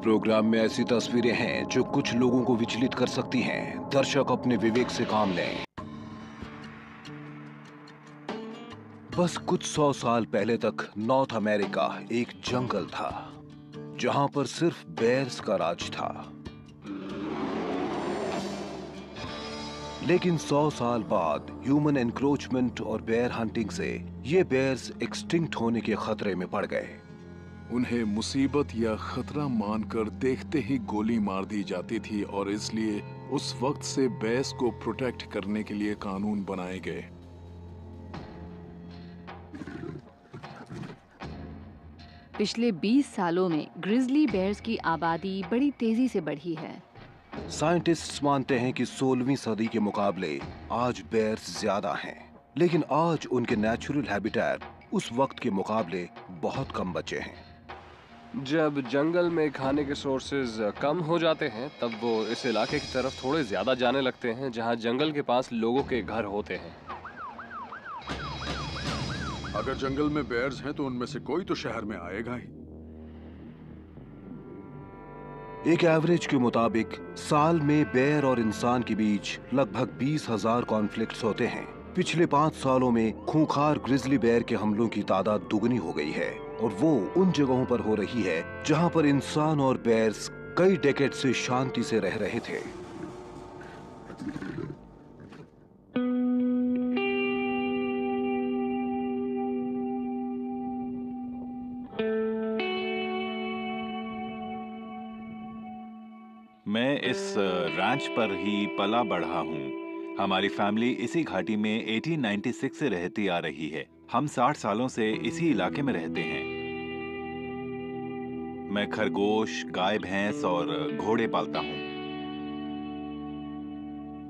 Programme में ऐसी तस्वीरें हैं जो कुछ लोगों को विचलित कर सकती हैं। दर्शक अपने विवेक से काम लें। बस कुछ 100 साल पहले तक नॉर्थ अमेरिका एक जंगल था जहां पर सिर्फ बेयर्स का राज था। लेकिन 100 साल बाद ह्यूमन एनक्रोचमेंट और बेयर हंटिंग से ये बेयर्स एक्सटिंक्ट होने के खतरे में पड़ गए। उन्हें मुसीबत या खतरा मानकर देखते ही गोली मार दी जाती थी और इसलिए उस वक्त से बेयर्स को प्रोटेक्ट करने के लिए कानून बनाए गए। पिछले 20 सालों में ग्रिजली बेयर्स की आबादी बड़ी तेजी से बढ़ी है। साइंटिस्ट्स मानते हैं कि 16वीं सदी के मुकाबले आज बेयर्स ज्यादा हैं, लेकिन आज उनके नेचुरल हैबिटेट उस वक्त के मुकाबले बहुत कम बचे हैं। जब जंगल में खाने के सोर्सेज कम हो जाते हैं तब वो इस इलाके की तरफ थोड़े ज्यादा जाने लगते हैं जहां जंगल के पास लोगों के घर होते हैं। अगर जंगल में बेयर्स हैं तो उनमें से कोई तो शहर में आएगा ही। एक एवरेज के मुताबिक साल में बेयर और इंसान के बीच लगभग 20,000 कॉन्फ्लिक्ट्स होते हैं। पिछले 5 सालों में खूंखार ग्रिजली बेयर के हमलों की तादाद दुगनी हो गई है और वो उन जगहों पर हो रही है जहां पर इंसान और बेयर्स कई डेकेड से शांति से रह रहे थे। मैं इस रैंच पर ही पला बढ़ा हूँ। हमारी फैमिली इसी घाटी में 1896 से रहती आ रही है। हम 60 सालों से इसी इलाके में रहते हैं। मैं खरगोश, गाय, भैंस और घोड़े पालता हूँ।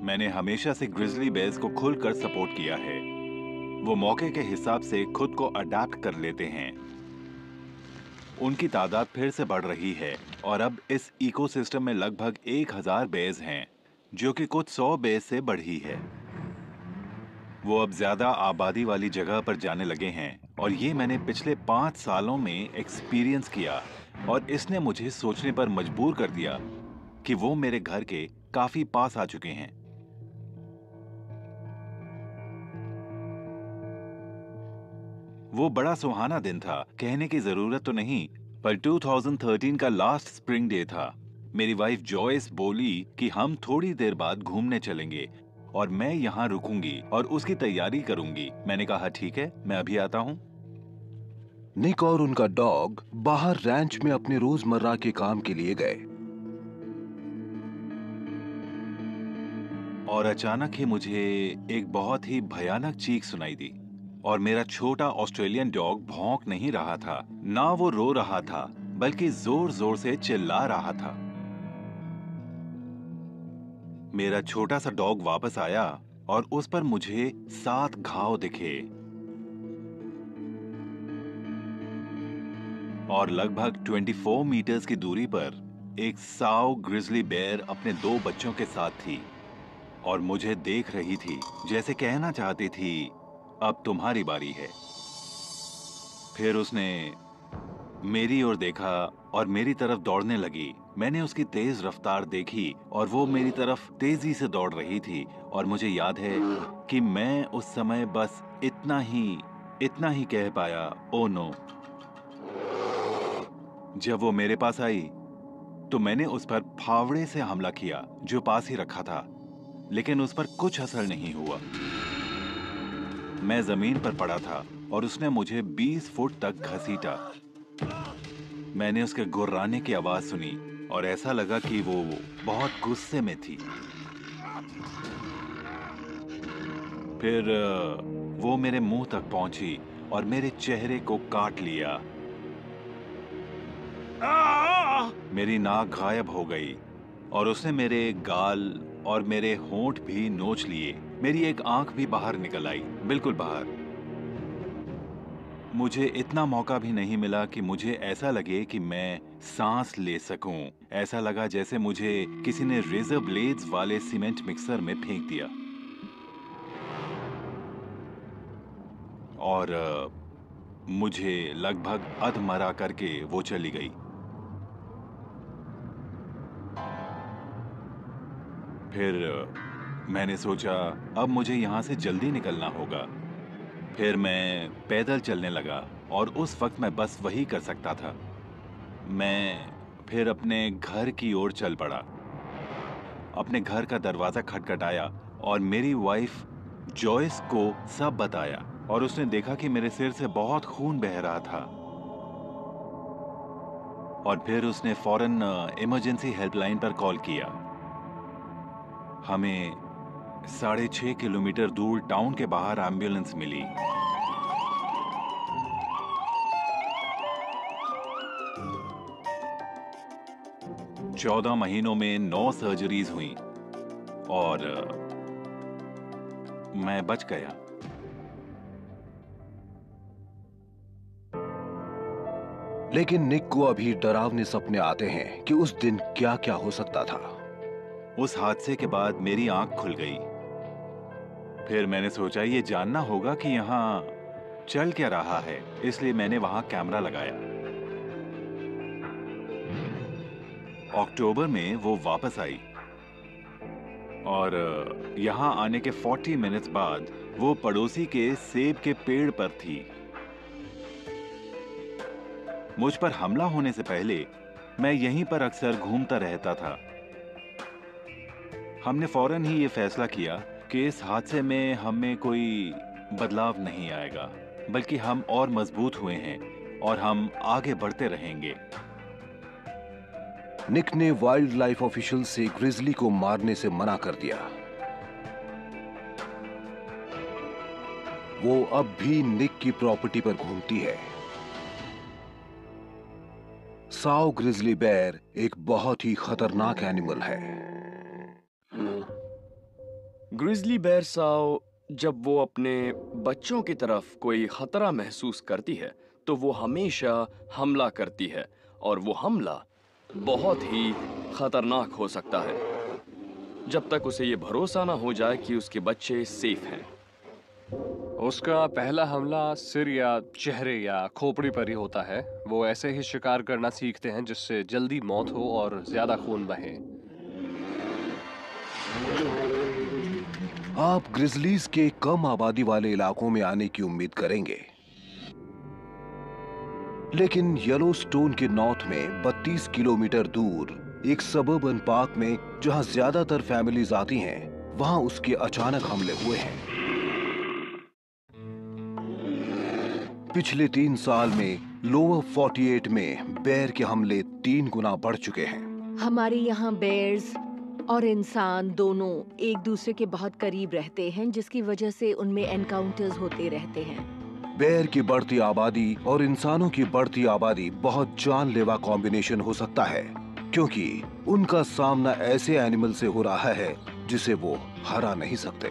मैंने हमेशा से ग्रिजली बेयर्स को खुलकर सपोर्ट किया है। वो मौके के हिसाब से खुद को अडैप्ट कर लेते हैं। उनकी तादाद फिर से बढ़ रही है और अब इस इकोसिस्टम में लगभग 1000 बेयर्स हैं, जो कि कुछ 100 बेयर्स से बढ़ी है। वो अब ज्यादा आबादी वाली जगह पर जाने लगे हैं और ये मैंने पिछले 5 सालों में एक्सपीरियंस किया और इसने मुझे सोचने पर मजबूर कर दिया कि वो मेरे घर के काफी पास आ चुके हैं। वो बड़ा सुहाना दिन था, कहने की जरूरत तो नहीं, पर 2013 का लास्ट स्प्रिंग डे था। मेरी वाइफ जॉयस बोली कि हम थोड़ी देर बाद घूमने चलेंगे और मैं यहाँ रुकूंगी और उसकी तैयारी करूंगी। मैंने कहा ठीक है, मैं अभी आता हूँ। निक और उनका डॉग बाहर रैंच में अपने रोजमर्रा के काम के लिए गए और अचानक ही मुझे एक बहुत ही भयानक चीख सुनाई दी और मेरा छोटा ऑस्ट्रेलियन डॉग भौंक नहीं रहा था, ना वो रो रहा था, बल्कि जोर जोर से चिल्ला रहा था। मेरा छोटा सा डॉग वापस आया और उस पर मुझे 7 घाव दिखे और लगभग 24 मीटर्स की दूरी पर एक साओ ग्रिजली बेयर अपने 2 बच्चों के साथ थी और मुझे देख रही थी, जैसे कहना चाहती थी अब तुम्हारी बारी है। फिर उसने मेरी ओर देखा और मेरी तरफ दौड़ने लगी। मैंने उसकी तेज रफ्तार देखी और वो मेरी तरफ तेजी से दौड़ रही थी और मुझे याद है कि मैं उस समय बस इतना ही कह पाया, ओ नो। जब वो मेरे पास आई तो मैंने उस पर फावड़े से हमला किया जो पास ही रखा था, लेकिन उस पर कुछ असर नहीं हुआ। मैं जमीन पर पड़ा था और उसने मुझे 20 फुट तक घसीटा। मैंने उसके गुर्राने की आवाज सुनी और ऐसा लगा कि वो बहुत गुस्से में थी। फिर वो मेरे मुंह तक पहुंची और मेरे चेहरे को काट लिया। मेरी नाक गायब हो गई और उसने मेरे गाल और मेरे होंठ भी नोच लिए। मेरी एक आंख भी बाहर निकल आई, बिल्कुल बाहर। मुझे इतना मौका भी नहीं मिला कि मुझे ऐसा लगे कि मैं सांस ले सकूं। ऐसा लगा जैसे मुझे किसी ने रेजर ब्लेड्स वाले सीमेंट मिक्सर में फेंक दिया। और मुझे लगभग अधमरा करके वो चली गई। फिर मैंने सोचा अब मुझे यहाँ से जल्दी निकलना होगा। फिर मैं पैदल चलने लगा और उस वक्त मैं बस वही कर सकता था। मैं फिर अपने घर की ओर चल पड़ा। अपने घर का दरवाजा खटखटाया और मेरी वाइफ जॉयस को सब बताया और उसने देखा कि मेरे सिर से बहुत खून बह रहा था। और फिर उसने फौरन इमरजेंसी हेल्पलाइन पर कॉल किया। हमें 6.5 किलोमीटर दूर टाउन के बाहर एम्बुलेंस मिली। चौदह महीनों में 9 सर्जरीज हुई और मैं बच गया। लेकिन निक को अभी डरावने सपने आते हैं कि उस दिन क्या क्या हो सकता था। उस हादसे के बाद मेरी आंख खुल गई। फिर मैंने सोचा ये जानना होगा कि यहाँ चल क्या रहा है, इसलिए मैंने वहां कैमरा लगाया। अक्टूबर में वो वापस आई और यहाँ आने के 40 मिनट्स बाद वो पड़ोसी के सेब के पेड़ पर थी। मुझ पर हमला होने से पहले मैं यहीं पर अक्सर घूमता रहता था। हमने फौरन ही ये फैसला किया कि इस हादसे में हमें कोई बदलाव नहीं आएगा, बल्कि हम और मजबूत हुए हैं और हम आगे बढ़ते रहेंगे। निक ने वाइल्ड लाइफ ऑफिशियल से ग्रिजली को मारने से मना कर दिया। वो अब भी निक की प्रॉपर्टी पर घूमती है। साओ ग्रिजली बेयर एक बहुत ही खतरनाक एनिमल है। ग्रिजली बेयर साओ जब वो अपने बच्चों की तरफ कोई खतरा महसूस करती है तो वो हमेशा हमला करती है और वो हमला बहुत ही खतरनाक हो सकता है जब तक उसे ये भरोसा ना हो जाए कि उसके बच्चे सेफ हैं। उसका पहला हमला सिर या चेहरे या खोपड़ी पर ही होता है। वो ऐसे ही शिकार करना सीखते हैं जिससे जल्दी मौत हो और ज्यादा खून बहे। आप ग्रिजलीज के कम आबादी वाले इलाकों में आने की उम्मीद करेंगे, लेकिन येलोस्टोन के नॉर्थ में 32 किलोमीटर दूर एक सबर्बन पार्क में जहां ज्यादातर फैमिलीज आती हैं, वहां उसके अचानक हमले हुए हैं। पिछले 3 साल में लोअर 48 में बेयर के हमले 3 गुना बढ़ चुके हैं। हमारे यहाँ बेयर्स और इंसान दोनों एक दूसरे के बहुत करीब रहते हैं, जिसकी वजह से उनमें एनकाउंटर्स होते रहते हैं। बेयर की बढ़ती आबादी और इंसानों की बढ़ती आबादी बहुत जानलेवा कॉम्बिनेशन हो सकता है, क्योंकि उनका सामना ऐसे एनिमल से हो रहा है जिसे वो हरा नहीं सकते।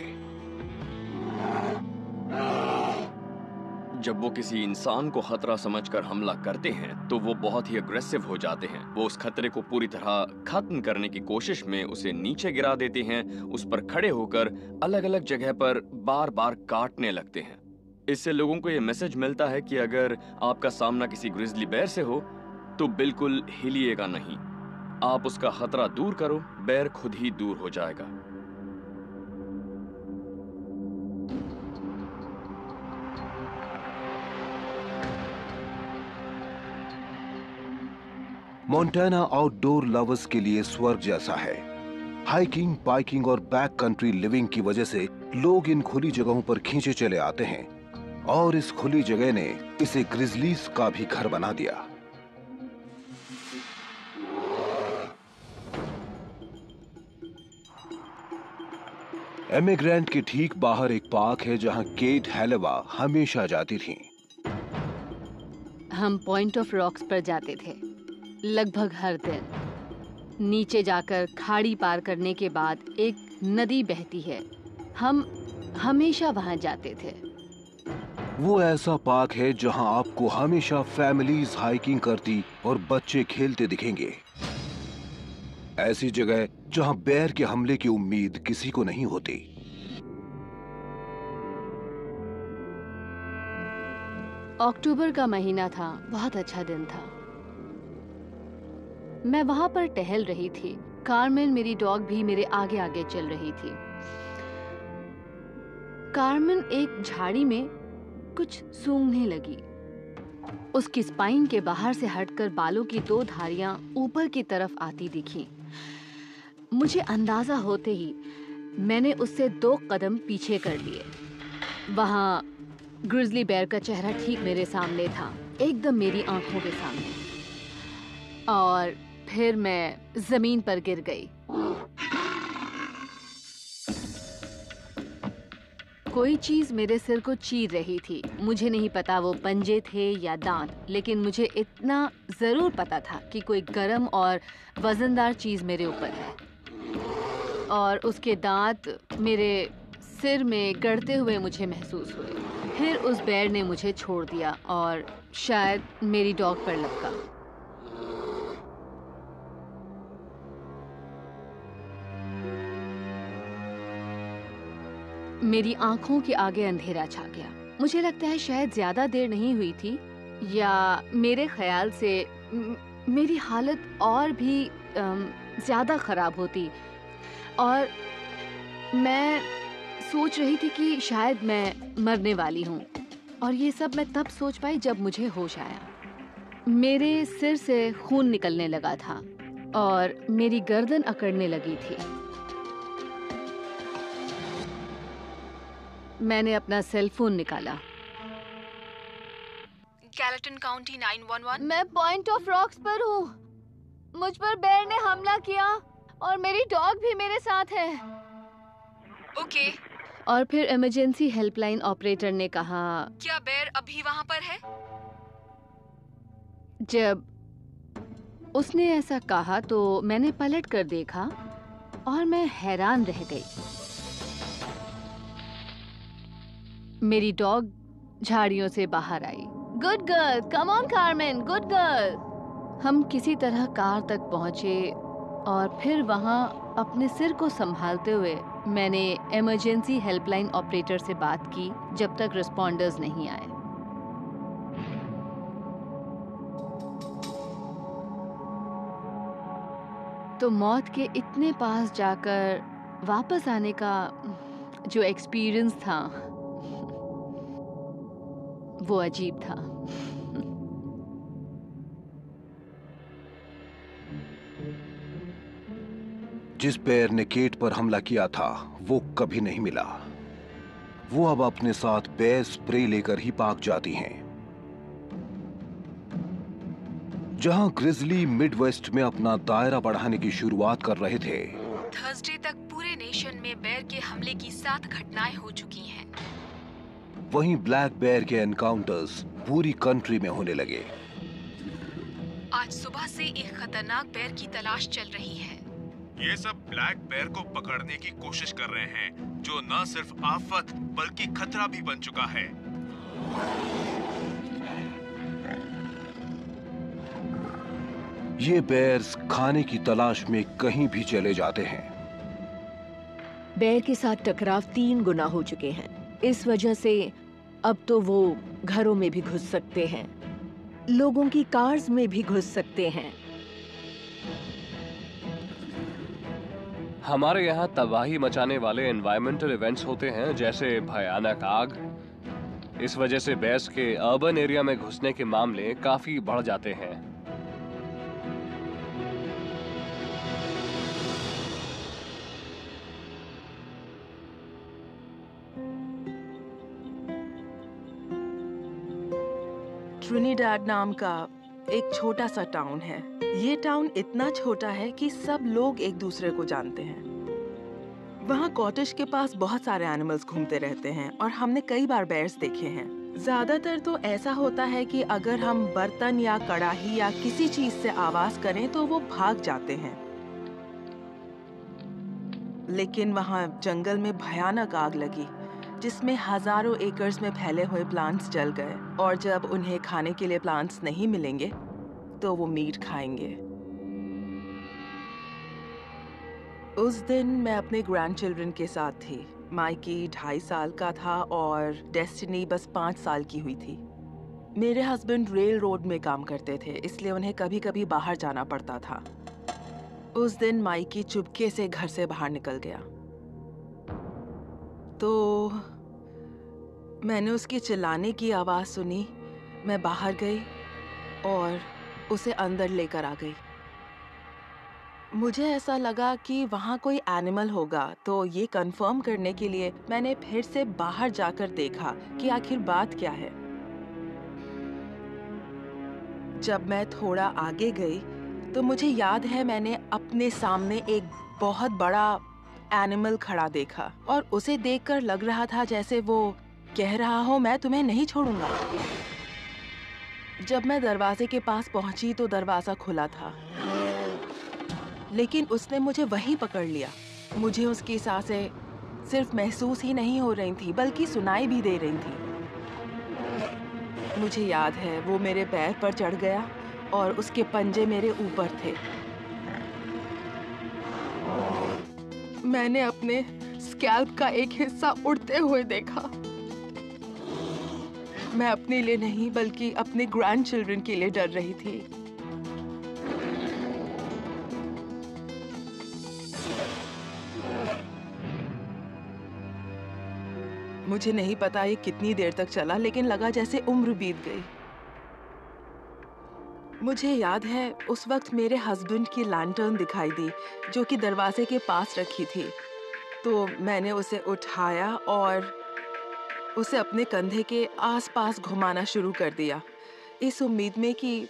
जब वो किसी इंसान को खतरा समझकर हमला करते हैं तो वो बहुत ही अग्रेसिव हो जाते हैं। वो उस खतरे को पूरी तरह खत्म करने की कोशिश में उसे नीचे गिरा देते हैं, उस पर खड़े होकर अलग अलग जगह पर बार बार काटने लगते हैं। इससे लोगों को ये मैसेज मिलता है कि अगर आपका सामना किसी ग्रिजली बेयर से हो तो बिल्कुल हिलिएगा नहीं। आप उसका खतरा दूर करो, बेयर खुद ही दूर हो जाएगा। मोंटाना आउटडोर लवर्स के लिए स्वर्ग जैसा है। हाइकिंग, बाइकिंग और बैक कंट्री लिविंग की वजह से लोग इन खुली जगहों पर खींचे चले आते हैं और इस खुली जगह ने इसे ग्रिजलीज का भी घर बना दिया। एमिग्रेंट के ठीक बाहर एक पार्क है जहां केट हेलेवा हमेशा जाती थी। हम पॉइंट ऑफ रॉक्स पर जाते थे लगभग हर दिन। नीचे जाकर खाड़ी पार करने के बाद एक नदी बहती है। हम हमेशा वहां जाते थे। वो ऐसा पार्क है जहां आपको हमेशा फैमिलीज हाइकिंग करती और बच्चे खेलते दिखेंगे। ऐसी जगह जहां बेयर के हमले की उम्मीद किसी को नहीं होती। अक्टूबर का महीना था, बहुत अच्छा दिन था। मैं वहां पर टहल रही थी कार्मेन मेरी डॉग भी मेरे आगे आगे चल रही थी। कार्मेन एक झाड़ी में कुछ सूंघने लगी। उसकी स्पाइन के बाहर से हटकर बालों की 2 धारियां ऊपर की तरफ आती दिखी। मुझे अंदाजा होते ही मैंने उससे 2 कदम पीछे कर लिए। वहां ग्रिजली बेयर का चेहरा ठीक मेरे सामने था, एकदम मेरी आंखों के सामने। और फिर मैं जमीन पर गिर गई। कोई चीज मेरे सिर को चीर रही थी। मुझे नहीं पता वो पंजे थे या दांत, लेकिन मुझे इतना जरूर पता था कि कोई गर्म और वजनदार चीज मेरे ऊपर है। और उसके दांत मेरे सिर में गड़ते हुए मुझे महसूस हुए। फिर उस बेर ने मुझे छोड़ दिया और शायद मेरी डॉग पर लपका। मेरी आंखों के आगे अंधेरा छा गया। मुझे लगता है शायद ज्यादा देर नहीं हुई थी, या मेरे ख्याल से मेरी हालत और भी ज्यादा खराब होती। और मैं सोच रही थी कि शायद मैं मरने वाली हूँ। और ये सब मैं तब सोच पाई जब मुझे होश आया। मेरे सिर से खून निकलने लगा था और मेरी गर्दन अकड़ने लगी थी। मैंने अपना सेल फोन निकाला। Galeton county 911। मैं पॉइंट ऑफ रॉक्स पर हूँ। मुझ पर बेर ने हमला किया और मेरी डॉग भी मेरे साथ है। ओके। और फिर इमरजेंसी हेल्पलाइन ऑपरेटर ने कहा, क्या बेर अभी वहाँ पर है? जब उसने ऐसा कहा तो मैंने पलट कर देखा और मैं हैरान रह गई। मेरी डॉग झाड़ियों से बाहर आई। Good girl, come on Carmen, good girl. हम किसी तरह कार तक पहुंचे और फिर वहां अपने सिर को संभालते हुए मैंने इमरजेंसी हेल्पलाइन ऑपरेटर से बात की जब तक रिस्पॉन्डर्स नहीं आए। तो मौत के इतने पास जाकर वापस आने का जो एक्सपीरियंस था वो अजीब था। जिस बेर ने केट पर हमला किया था वो कभी नहीं मिला। वो अब अपने साथ बेर स्प्रे लेकर ही भाग जाती हैं। जहां ग्रिजली मिडवेस्ट में अपना दायरा बढ़ाने की शुरुआत कर रहे थे, थर्सडे तक पूरे नेशन में बेर के हमले की 7 घटनाएं हो चुकी हैं। वहीं ब्लैक बेर के एनकाउंटर्स पूरी कंट्री में होने लगे। आज सुबह से एक खतरनाक बेर की तलाश चल रही है। ये सब ब्लैक बेर को पकड़ने की कोशिश कर रहे हैं, जो न सिर्फ आफत बल्कि खतरा भी बन चुका है। ये बेर्स खाने की तलाश में कहीं भी चले जाते हैं। बेर के साथ टकराव 3 गुना हो चुके हैं। इस वजह से अब तो वो घरों में भी घुस सकते हैं, लोगों की कार्स में भी घुस सकते हैं। हमारे यहाँ तबाही मचाने वाले एनवायरमेंटल इवेंट्स होते हैं, जैसे भयानक आग। इस वजह से बेर्स के अर्बन एरिया में घुसने के मामले काफी बढ़ जाते हैं। ट्रिनिडाड नाम का एक छोटा सा टाउन है। ये टाउन इतना छोटा है कि सब लोग एक दूसरे को जानते हैं। वहाँ कॉटेज के पास बहुत सारे एनिमल्स घूमते रहते हैं और हमने कई बार बेर्स देखे हैं। ज्यादातर तो ऐसा होता है कि अगर हम बर्तन या कढ़ाई या किसी चीज से आवाज करें तो वो भाग जाते हैं। लेकिन वहाँ जंगल में भयानक आग लगी जिसमें हजारों एकर्स में फैले हुए प्लांट्स जल गए, और जब उन्हें खाने के लिए प्लांट्स नहीं मिलेंगे तो वो मीट खाएंगे। उस दिन मैं अपने ग्रैंड चिल्ड्रन के साथ थी। माइकी 2.5 साल का था और डेस्टिनी बस 5 साल की हुई थी। मेरे हस्बैंड रेल रोड में काम करते थे, इसलिए उन्हें कभी कभी बाहर जाना पड़ता था। उस दिन माइकी चुपके से घर से बाहर निकल गया। तो मैंने उसके चिल्लाने की आवाज़ सुनी। मैं बाहर गई और उसे अंदर लेकर आ गई। मुझे ऐसा लगा कि वहाँ कोई एनिमल होगा, तो ये कंफर्म करने के लिए मैंने फिर से बाहर जाकर देखा कि आखिर बात क्या है। जब मैं थोड़ा आगे गई तो मुझे याद है मैंने अपने सामने एक बहुत बड़ा एनिमल खड़ा देखा और उसे देखकर लग रहा था जैसे वो कह रहा हो, मैं तुम्हें नहीं छोड़ूंगा। जब मैं दरवाजे के पास पहुंची तो दरवाजा खुला था, लेकिन उसने मुझे वहीं पकड़ लिया। मुझे उसकी सांसें सिर्फ महसूस ही नहीं हो रही थी, बल्कि सुनाई भी दे रही थी। मुझे याद है वो मेरे पैर पर चढ़ गया और उसके पंजे मेरे ऊपर थे। मैंने अपने स्कैल्प का एक हिस्सा उड़ते हुए देखा। मैं अपने लिए नहीं बल्कि अपने ग्रैंड चिल्ड्रन के लिए डर रही थी। मुझे नहीं पता ये कितनी देर तक चला, लेकिन लगा जैसे उम्र बीत गई। मुझे याद है उस वक्त मेरे हस्बैंड की लैंटर्न दिखाई दी जो कि दरवाजे के पास रखी थी। तो मैंने उसे उठाया और उसे अपने कंधे के आसपास घुमाना शुरू कर दिया, इस उम्मीद में कि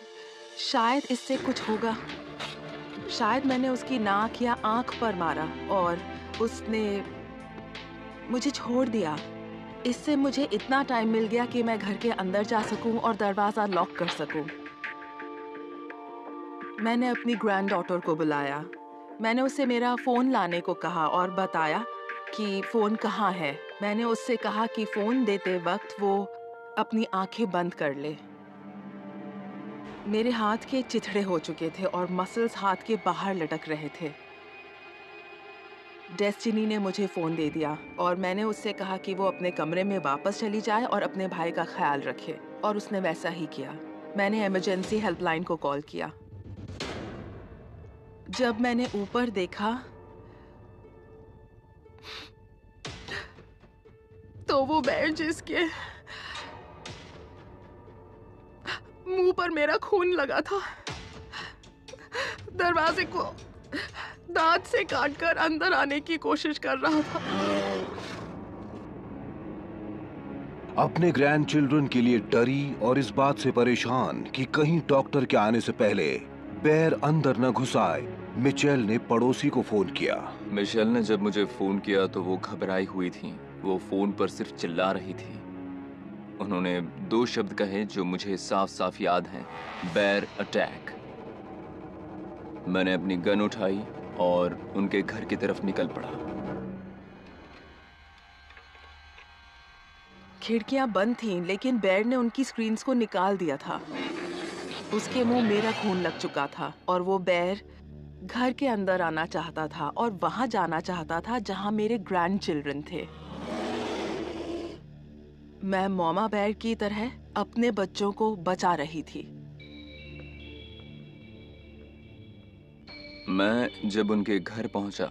शायद इससे कुछ होगा। शायद मैंने उसकी नाक या आंख पर मारा और उसने मुझे छोड़ दिया। इससे मुझे इतना टाइम मिल गया कि मैं घर के अंदर जा सकूं और दरवाजा लॉक कर सकूं। मैंने अपनी ग्रैंड डॉटर को बुलाया। मैंने उससे मेरा फ़ोन लाने को कहा और बताया कि फ़ोन कहाँ है। मैंने उससे कहा कि फ़ोन देते वक्त वो अपनी आंखें बंद कर ले। मेरे हाथ के चिथड़े हो चुके थे और मसल्स हाथ के बाहर लटक रहे थे। डेस्टिनी ने मुझे फ़ोन दे दिया और मैंने उससे कहा कि वो अपने कमरे में वापस चली जाए और अपने भाई का ख्याल रखे, और उसने वैसा ही किया। मैंने इमरजेंसी हेल्पलाइन को कॉल किया। जब मैंने ऊपर देखा तो वो बेर जिसके मुंह पर मेरा खून लगा था, दरवाजे को दांत से काटकर अंदर आने की कोशिश कर रहा था। अपने ग्रैंड चिल्ड्रन के लिए डरी और इस बात से परेशान कि कहीं डॉक्टर के आने से पहले बेर अंदर न घुस आए, मिचेल ने पड़ोसी को फोन किया। मिशेल ने जब मुझे फोन किया तो वो घबराई हुई थी। वो फोन पर सिर्फ चिल्ला रही थी। उन्होंने 2 शब्द कहे जो मुझे साफ साफ याद हैं, बेर अटैक। मैंने अपनी गन उठाई और उनके घर की तरफ निकल पड़ा। खिड़कियां बंद थीं, लेकिन बेर ने उनकी स्क्रीन्स को निकाल दिया था। उसके मुंह मेरा खून लग चुका था और वो बेर घर के अंदर आना चाहता था और वहां जाना चाहता था जहां मेरे ग्रैंड चिल्ड्रन थे। मैं मॉमा बेर की तरह अपने बच्चों को बचा रही थी। मैं जब उनके घर पहुंचा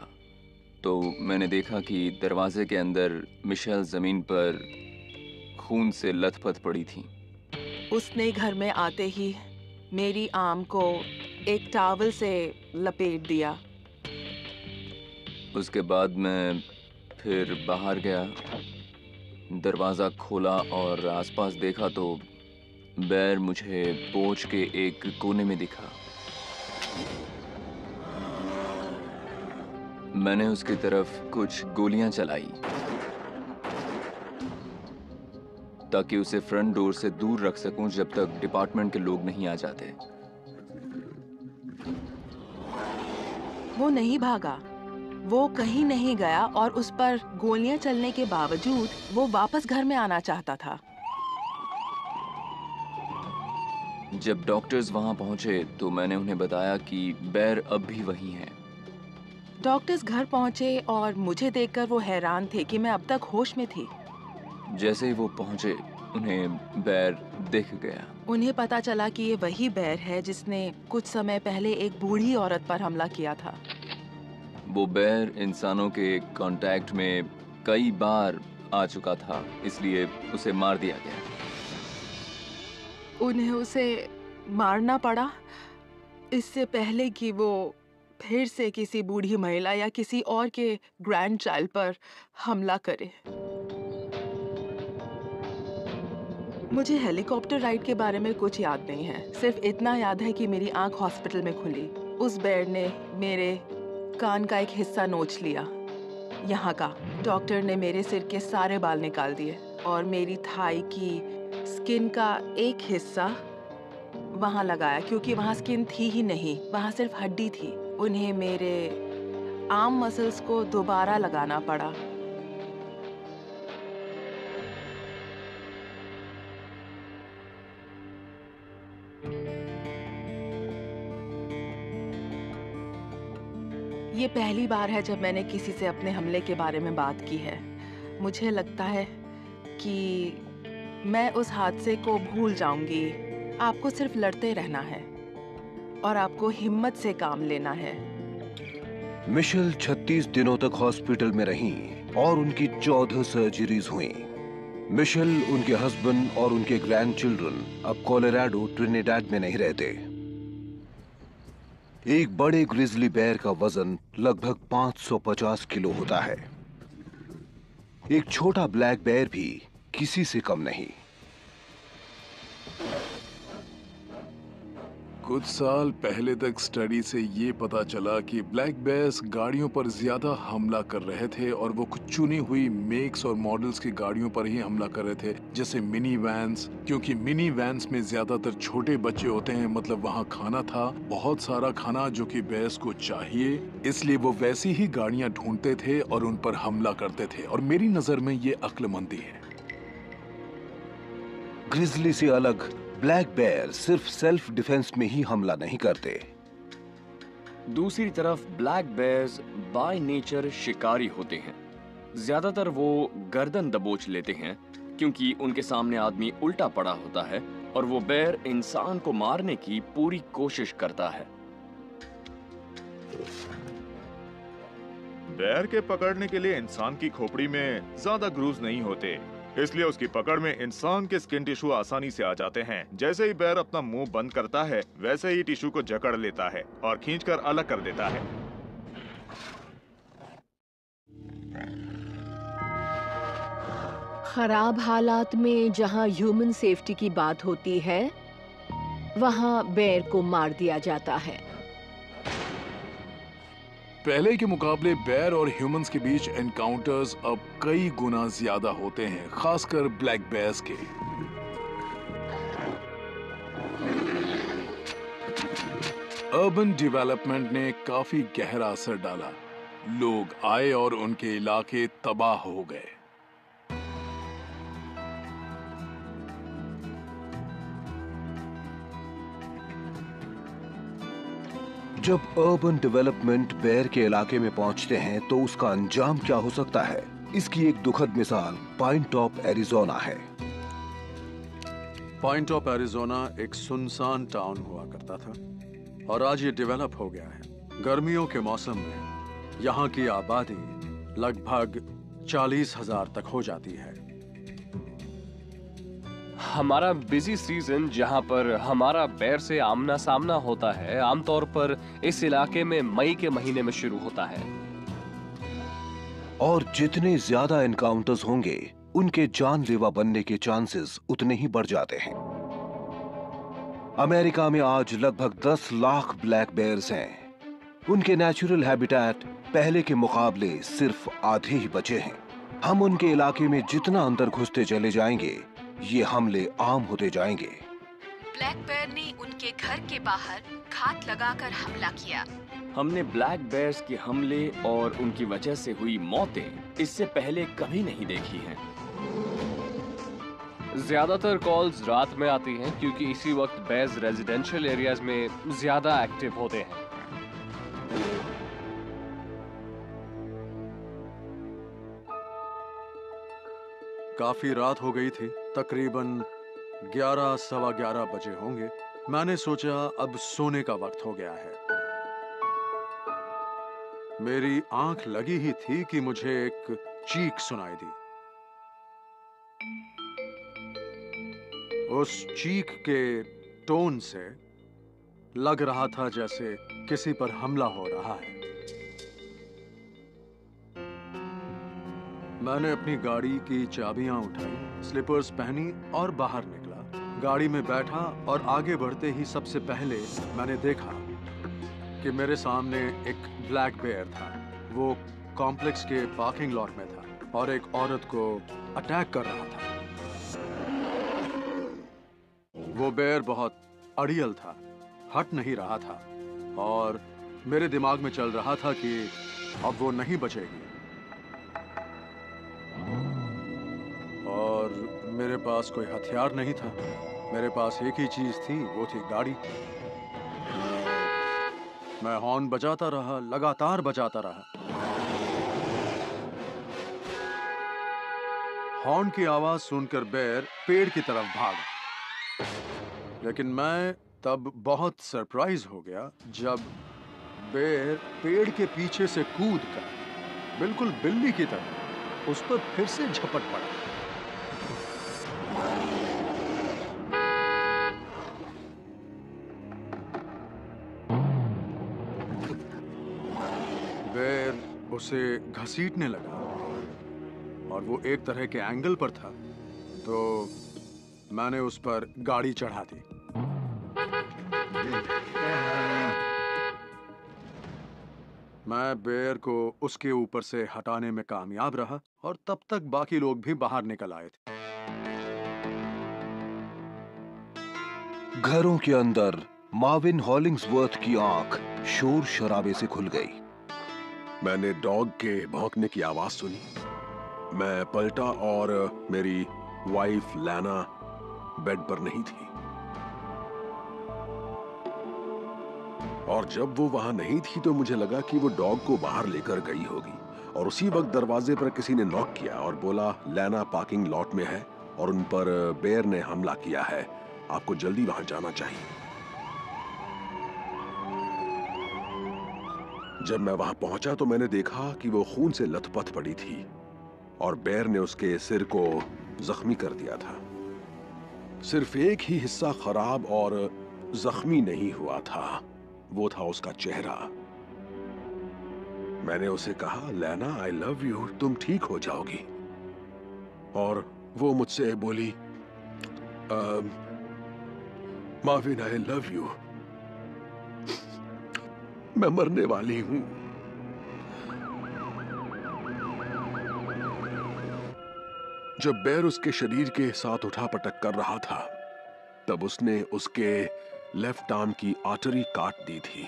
तो मैंने देखा कि दरवाजे के अंदर मिशेल जमीन पर खून से लथपथ पड़ी थी। उसने घर में आते ही मेरी आर्म को एक टॉवल से लपेट दिया। उसके बाद मैं फिर बाहर गया, दरवाज़ा खोला और आसपास देखा तो बेर मुझे पोर्च के एक कोने में दिखा। मैंने उसकी तरफ कुछ गोलियां चलाई ताकि उसे फ्रंट डोर से दूर रख सकूं जब तक डिपार्टमेंट के लोग नहीं आ जाते। वो नहीं भागा, वो कहीं नहीं गया और उस पर गोलियां चलने के बावजूद वो वापस घर में आना चाहता था। जब डॉक्टर्स वहां पहुंचे तो मैंने उन्हें बताया कि बेर अब भी वहीं है। डॉक्टर्स घर पहुंचे और मुझे देखकर वो हैरान थे कि मैं अब तक होश में थी। जैसे ही वो पहुंचे उन्हें बेर दिख गया। उन्हें पता चला कि ये वही बेर है जिसने कुछ समय पहले एक बूढ़ी औरत पर हमला किया था। वो बेर इंसानों के कांटेक्ट में कई बार आ चुका था, इसलिए उसे मार दिया गया। उन्हें उसे मारना पड़ा इससे पहले कि वो फिर से किसी बूढ़ी महिला या किसी और के ग्रैंड चाइल्ड पर हमला करे। मुझे हेलीकॉप्टर राइड के बारे में कुछ याद नहीं है, सिर्फ इतना याद है कि मेरी आंख हॉस्पिटल में खुली। उस बेर ने मेरे कान का एक हिस्सा नोच लिया, यहाँ का। डॉक्टर ने मेरे सिर के सारे बाल निकाल दिए और मेरी थाई की स्किन का एक हिस्सा वहाँ लगाया, क्योंकि वहाँ स्किन थी ही नहीं, वहाँ सिर्फ हड्डी थी। उन्हें मेरे आर्म मसल्स को दोबारा लगाना पड़ा। ये पहली बार है जब मैंने किसी से अपने हमले के बारे में बात की है। मुझे लगता है कि मैं उस हादसे को भूल जाऊंगी। आपको सिर्फ लड़ते रहना है और आपको हिम्मत से काम लेना है। मिशेल 36 दिनों तक हॉस्पिटल में रहीं और उनकी 14 सर्जरीज हुई। मिशेल, उनके हस्बैंड और उनके ग्रैंड चिल्ड्रन अब कोलोराडो ट्रिनिडाड में नहीं रहते। एक बड़े ग्रिजली बेर का वजन लगभग 550 किलो होता है। एक छोटा ब्लैक बेर भी किसी से कम नहीं। कुछ साल पहले तक स्टडी से ये पता चला कि ब्लैक बेयर्स गाड़ियों पर ज्यादा हमला कर रहे थे और वो कुछ चुनी हुई मेक्स और मॉडल्स की गाड़ियों पर ही हमला कर रहे थे, जैसे मिनी वैन्स, क्योंकि मिनी वैन्स में ज्यादातर छोटे बच्चे होते हैं। मतलब वहाँ खाना था, बहुत सारा खाना जो कि बेयर्स को चाहिए, इसलिए वो वैसी ही गाड़ियां ढूंढते थे और उन पर हमला करते थे। और मेरी नजर में ये अक्लमंदी है। ग्रिजली से अलग ब्लैक बेयर सिर्फ सेल्फ डिफेंस में ही हमला नहीं करते। दूसरी तरफ ब्लैक बेयर्स बाय नेचर शिकारी होते हैं। ज्यादातर वो गर्दन दबोच लेते हैं क्योंकि उनके सामने आदमी उल्टा पड़ा होता है और वो बेयर इंसान को मारने की पूरी कोशिश करता है। बेयर के पकड़ने के लिए इंसान की खोपड़ी में ज्यादा ग्रूव्स नहीं होते, इसलिए उसकी पकड़ में इंसान के स्किन टिश्यू आसानी से आ जाते हैं। जैसे ही बेयर अपना मुंह बंद करता है, वैसे ही टिश्यू को जकड़ लेता है और खींचकर अलग कर देता है। खराब हालात में जहां ह्यूमन सेफ्टी की बात होती है, वहां बेर को मार दिया जाता है। पहले के मुकाबले बेयर और ह्यूमंस के बीच एनकाउंटर्स अब कई गुना ज्यादा होते हैं, खासकर ब्लैक बेयर्स के। अर्बन डेवलपमेंट ने काफी गहरा असर डाला। लोग आए और उनके इलाके तबाह हो गए। जब अर्बन डेवलपमेंट बेयर के इलाके में पहुंचते हैं तो उसका अंजाम क्या हो सकता है, इसकी एक दुखद मिसाल पाइन टॉप एरिजोना है। पाइन टॉप एरिजोना एक सुनसान टाउन हुआ करता था और आज ये डेवलप हो गया है। गर्मियों के मौसम में यहाँ की आबादी लगभग 40,000 तक हो जाती है। हमारा बिजी सीजन जहाँ पर हमारा बेर से आमना सामना होता है, आमतौर पर इस इलाके में मई के महीने में शुरू होता है। और जितने ज्यादा एनकाउंटर्स होंगे, उनके जानलेवा बनने के चांसेस उतने ही बढ़ जाते हैं। अमेरिका में आज लगभग 10 लाख ब्लैक बेयर्स हैं। उनके नेचुरल हैबिटेट पहले के मुकाबले सिर्फ आधे ही बचे हैं। हम उनके इलाके में जितना अंदर घुसते चले जाएंगे, ये हमले आम होते जाएंगे। ब्लैक बेयर ने उनके घर के बाहर घात लगाकर हमला किया। हमने ब्लैक बेयर्स के हमले और उनकी वजह से हुई मौतें इससे पहले कभी नहीं देखी हैं। ज्यादातर कॉल्स रात में आती हैं क्योंकि इसी वक्त बेयर्स रेजिडेंशियल एरियाज में ज्यादा एक्टिव होते हैं। काफी रात हो गई थी, तकरीबन 11 सवा 11 बजे होंगे। मैंने सोचा अब सोने का वक्त हो गया है। मेरी आंख लगी ही थी कि मुझे एक चीख सुनाई दी। उस चीख के टोन से लग रहा था जैसे किसी पर हमला हो रहा है। मैंने अपनी गाड़ी की चाबियां उठाई, स्लीपर्स पहनी और बाहर निकला। गाड़ी में बैठा और आगे बढ़ते ही सबसे पहले मैंने देखा कि मेरे सामने एक ब्लैक बेयर था। वो कॉम्प्लेक्स के पार्किंग लॉट में था और एक औरत को अटैक कर रहा था। वो बेयर बहुत अड़ियल था, हट नहीं रहा था और मेरे दिमाग में चल रहा था कि अब वो नहीं बचेगी। और मेरे पास कोई हथियार नहीं था। मेरे पास एक ही चीज थी, वो थी गाड़ी। मैं हॉर्न बजाता रहा, लगातार बजाता रहा। हॉर्न की आवाज सुनकर बेयर पेड़ की तरफ भागा, लेकिन मैं तब बहुत सरप्राइज हो गया जब बेयर पेड़ के पीछे से कूदकर बिल्कुल बिल्ली की तरह उस पर फिर से झपट पड़ा। बेयर उसे घसीटने लगा और वो एक तरह के एंगल पर था, तो मैंने उस पर गाड़ी चढ़ा दी। मैं बेयर को उसके ऊपर से हटाने में कामयाब रहा और तब तक बाकी लोग भी बाहर निकल आए थे। घरों के अंदर मार्विन हॉलिंग्सवर्थ की आंख शोर शराबे से खुल गई। मैंने डॉग के भौंकने की आवाज सुनी। मैं पलटा और मेरी वाइफ लैना बेड पर नहीं थी। और जब वो वहां नहीं थी तो मुझे लगा कि वो डॉग को बाहर लेकर गई होगी। और उसी वक्त दरवाजे पर किसी ने नॉक किया और बोला लैना पार्किंग लॉट में है और उन पर बेयर ने हमला किया है, आपको जल्दी वहां जाना चाहिए। जब मैं वहां पहुंचा तो मैंने देखा कि वो खून से लथपथ पड़ी थी और बेयर ने उसके सिर को जख्मी कर दिया था। सिर्फ एक ही हिस्सा खराब और जख्मी नहीं हुआ था, वो था उसका चेहरा। मैंने उसे कहा लैना आई लव यू, तुम ठीक हो जाओगी। और वो मुझसे बोली मार्विन आई लव यू, मैं मरने वाली हूं। जब बेयर उसके शरीर के साथ उठापटक कर रहा था तब उसने उसके लेफ्ट आर्म की आर्टरी काट दी थी।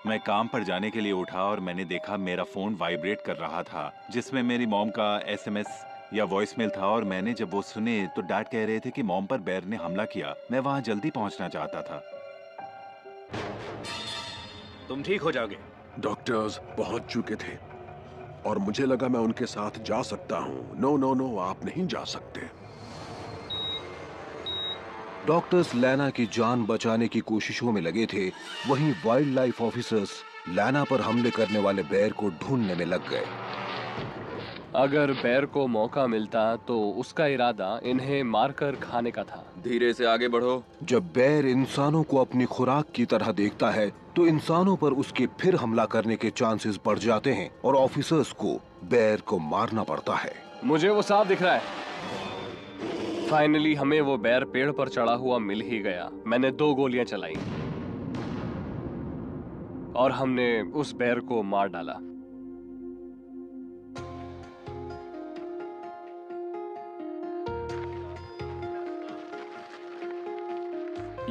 मैं काम पर जाने के लिए उठा और मैंने देखा मेरा फोन वाइब्रेट कर रहा था, जिसमें मेरी मॉम का एसएमएस या वॉइसमेल था। और मैंने जब वो सुने तो डैड कह रहे थे कि मॉम पर बेयर ने हमला किया। मैं वहां जल्दी पहुंचना चाहता था। तुम ठीक हो जाओगे। डॉक्टर्स पहुंच चुके थे और मुझे लगा मैं उनके साथ जा सकता हूं। नो नो नो, आप नहीं जा सकते। डॉक्टर्स लैना की जान बचाने की कोशिशों में लगे थे, वहीं वाइल्ड लाइफ ऑफिसर्स लैना पर हमले करने वाले बेयर को ढूंढने में लग गए। अगर बेयर को मौका मिलता तो उसका इरादा इन्हें मारकर खाने का था। धीरे से आगे बढ़ो। जब बेयर इंसानों को अपनी खुराक की तरह देखता है तो इंसानों पर उसके फिर हमला करने के चांसेस बढ़ जाते हैं और ऑफिसर्स को बेयर को मारना पड़ता है। मुझे वो साफ दिख रहा है। फाइनली हमें वो बेयर पेड़ पर चढ़ा हुआ मिल ही गया। मैंने 2 गोलियां चलाई और हमने उस बेयर को मार डाला।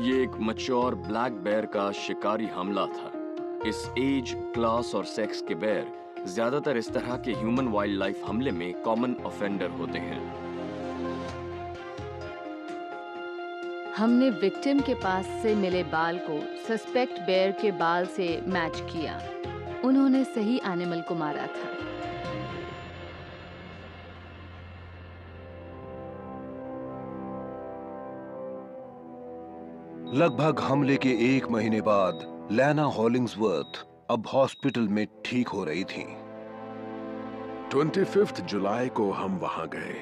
ये एक मैच्योर ब्लैक बेयर का शिकारी हमला था। इस एज, क्लास और सेक्स के बेयर ज्यादातर इस तरह के ह्यूमन वाइल्ड लाइफ हमले में कॉमन ऑफेंडर होते हैं। हमने विक्टिम के पास से मिले बाल को सस्पेक्ट बेयर के बाल से मैच किया। उन्होंने सही एनिमल को मारा था। लगभग हमले के 1 महीने बाद लैना हॉलिंग्सवर्थ अब हॉस्पिटल में ठीक हो रही थी। 25 जुलाई को हम वहां गए।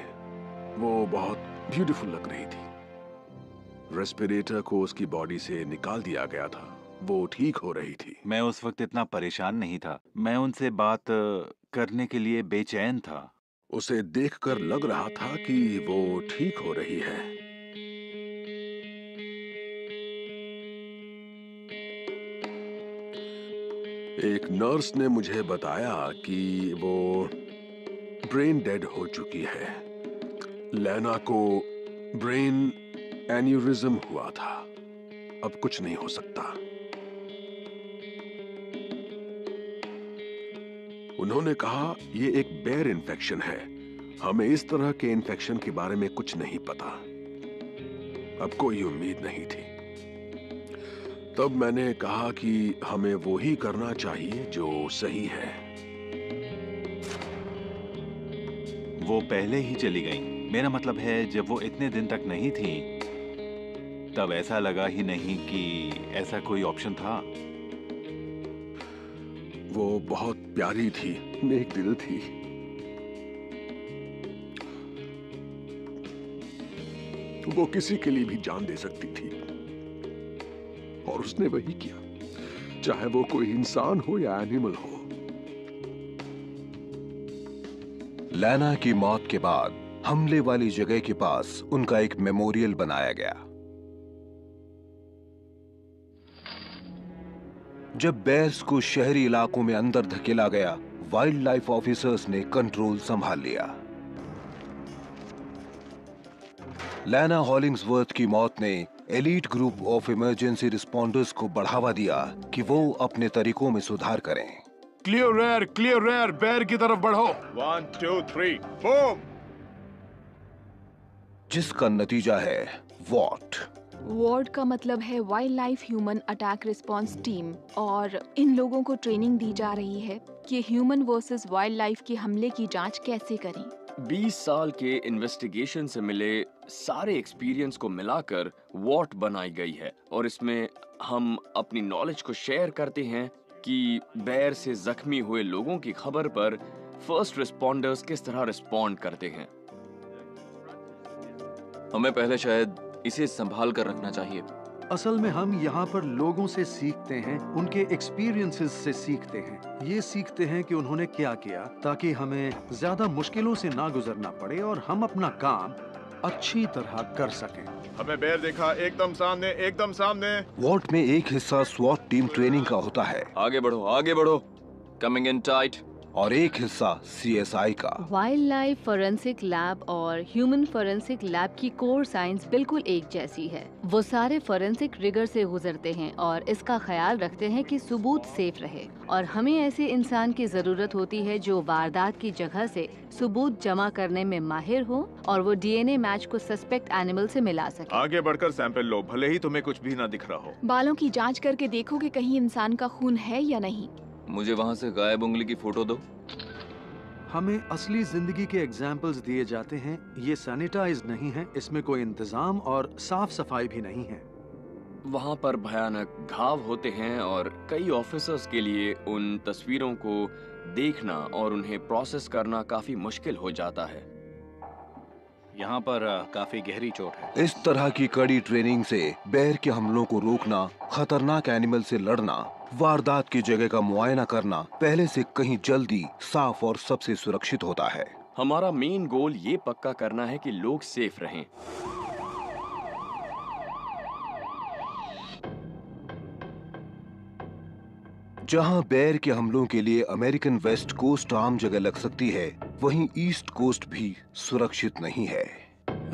वो बहुत ब्यूटीफुल लग रही थी। रेस्पिरेटर को उसकी बॉडी से निकाल दिया गया था। वो ठीक हो रही थी। मैं उस वक्त इतना परेशान नहीं था। मैं उनसे बात करने के लिए बेचैन था। उसे देखकर लग रहा था कि वो ठीक हो रही है। एक नर्स ने मुझे बताया कि वो ब्रेन डेड हो चुकी है। लैना को ब्रेन एन्यूरिज्म हुआ था। अब कुछ नहीं हो सकता। उन्होंने कहा ये एक बेयर इन्फेक्शन है। हमें इस तरह के इन्फेक्शन के बारे में कुछ नहीं पता। अब कोई उम्मीद नहीं थी। तब मैंने कहा कि हमें वो ही करना चाहिए जो सही है। वो पहले ही चली गई। मेरा मतलब है जब वो इतने दिन तक नहीं थी तब ऐसा लगा ही नहीं कि ऐसा कोई ऑप्शन था। वो बहुत प्यारी थी, नेक दिल थी। वो किसी के लिए भी जान दे सकती थी और उसने वही किया, चाहे वो कोई इंसान हो या एनिमल हो। लैना की मौत के बाद हमले वाली जगह के पास उनका एक मेमोरियल बनाया गया। जब बेयर्स को शहरी इलाकों में अंदर धकेला गया, वाइल्ड लाइफ ऑफिसर्स ने कंट्रोल संभाल लिया। लैना हॉलिंग्सवर्थ की मौत ने elite group of emergency responders को बढ़ावा दिया कि वो अपने तरीकों में सुधार करें। क्लियर एयर, बेयर की तरफ बढ़ो। 1 2 3 बूम। जिसका नतीजा है वॉट। वॉर्ड का मतलब है wild life human attack response team, और इन लोगों को ट्रेनिंग दी जा रही है कि ह्यूमन वर्सेस वाइल्ड लाइफ के हमले की जांच कैसे करें। 20 साल के इन्वेस्टिगेशन से मिले सारे एक्सपीरियंस को मिलाकर वॉट बनाई गई है, और इसमें हम अपनी नॉलेज को शेयर करते हैं कि बेयर से जख्मी हुए लोगों की खबर पर फर्स्ट रिस्पॉन्डर्स किस तरह रिस्पॉन्ड करते हैं। हमें पहले शायद इसे संभाल कर रखना चाहिए। असल में हम यहाँ पर लोगों से सीखते हैं, उनके एक्सपीरियंसेस से सीखते हैं। ये सीखते हैं कि उन्होंने क्या किया ताकि हमें ज्यादा मुश्किलों से ना गुजरना पड़े और हम अपना काम अच्छी तरह कर सकें। हमें बेयर देखा, एकदम सामने, एकदम सामने। वॉट में एक हिस्सा स्वॉट टीम ट्रेनिंग का होता है। आगे बढ़ो, कमिंग इन टाइट। और एक हिस्सा CSI का। वाइल्ड लाइफ फोरेंसिक लैब और ह्यूमन फोरेंसिक लैब की कोर साइंस बिल्कुल एक जैसी है। वो सारे फोरेंसिक रिगर से गुजरते हैं और इसका ख्याल रखते हैं कि सबूत सेफ रहे, और हमें ऐसे इंसान की जरूरत होती है जो वारदात की जगह से सबूत जमा करने में माहिर हो और वो DNA मैच को सस्पेक्ट एनिमल से मिला सके। आगे बढ़कर सैंपल लो, भले ही तुम्हें कुछ भी ना दिख रहा हो। बालों की जांच करके देखो कि कहीं इंसान का खून है या नहीं। मुझे वहाँ से गायब उंगली की फोटो दो। हमें असली जिंदगी के एग्जाम्पल्स दिए जाते हैं। ये सैनिटाइज नहीं है, इसमें कोई इंतजाम और साफ सफाई भी नहीं है। वहाँ पर भयानक घाव होते हैं और कई ऑफिसर्स के लिए उन तस्वीरों को देखना और उन्हें प्रोसेस करना काफी मुश्किल हो जाता है। यहाँ पर काफी गहरी चोट है। इस तरह की कड़ी ट्रेनिंग से बेयर के हमलों को रोकना, खतरनाक एनिमल से लड़ना, वारदात की जगह का मुआयना करना पहले से कहीं जल्दी, साफ और सबसे सुरक्षित होता है। हमारा मेन गोल ये पक्का करना है कि लोग सेफ रहें। जहां बेयर के हमलों के लिए अमेरिकन वेस्ट कोस्ट आम जगह लग सकती है, वहीं ईस्ट कोस्ट भी सुरक्षित नहीं है।